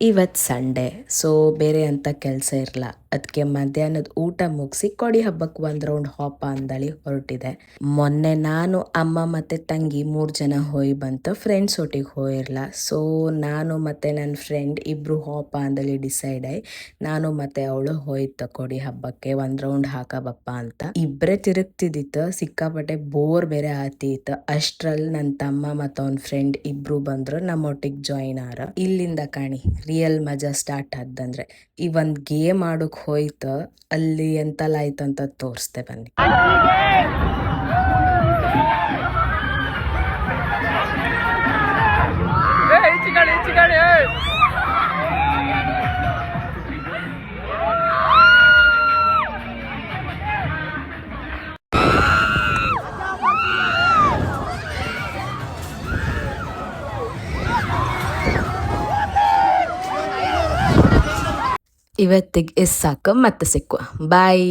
ಇವತ್ತು Sunday, so ಬೇರೆ ಅಂತ ಕೆಲಸ ಇರಲ್ಲ. ಅದಕ್ಕೆ ಮಧ್ಯಾಹ್ನದ ಊಟ ಮುಗಿಸಿ ಕೊಡಿ ಹಬ್ಬಕ್ಕೆ ಒಂದು ರೌಂಡ್ ಹಾಪ ಅಂದಳಿ ಹೊರಟಿದೆ. ಮೊನ್ನೆ ನಾನು ಅಮ್ಮ ಮತ್ತು ತಂಗಿ 3 ಜನ ಹೋಗಿ ಬಂತು, ಫ್ರೆಂಡ್ಸ್ ಒಟ್ಟಿಗೆ ಹೋಗಿರಲ್ಲ. ಸೊ ನಾನು ಮತ್ತು ನನ್ನ ಫ್ರೆಂಡ್ ಇಬ್ಬರು ಹಾಪ ಅಂದಳಿ ಡಿಸೈಡ್ ಆಗಿ ನಾನು ಮತ್ತು ಅವಳು ಹೋಯ್ತು ಕೊಡಿ ಹಬ್ಬಕ್ಕೆ ಒಂದು ರೌಂಡ್ ಹಾಕಬಪ್ಪ ಅಂತ. ಇಬ್ಬರೇ ತಿರುಗ್ತಿದ್ದಿತ್ತು, ಸಿಕ್ಕಾಪಟ್ಟೆ ಬೋರ್ ಬೇರೆ ಆತಿತ್ತು. ಅಷ್ಟ್ರಲ್ಲಿ ನನ್ನ ತಮ್ಮ ಮತ್ತು ಅವನ ಫ್ರೆಂಡ್ ಇಬ್ರು ಬಂದ್ರು, ನಮ್ಮೊಟ್ಟಿಗೆ ಜಾಯಿನ್ ಆರ. ಇಲ್ಲಿಂದ ಕಾಣಿ ರಿಯಲ್ ಮಜಾ ಸ್ಟಾರ್ಟ್ ಆದಂದ್ರೆ, ಈ ಒಂದು ಗೇಮ್ ಆಡೋಕೆ ಹೋಯ್ತು, ಅಲ್ಲಿ ಎಂತೆಲ್ಲ ಆಯ್ತು ಅಂತ ತೋರಿಸ್ತೆ ಬನ್ನಿ. ಇವತ್ತಿಗೆ ಸಾಕು, ಮತ್ತೆ ಸಿಕ್ಕುವ, ಬಾಯ್.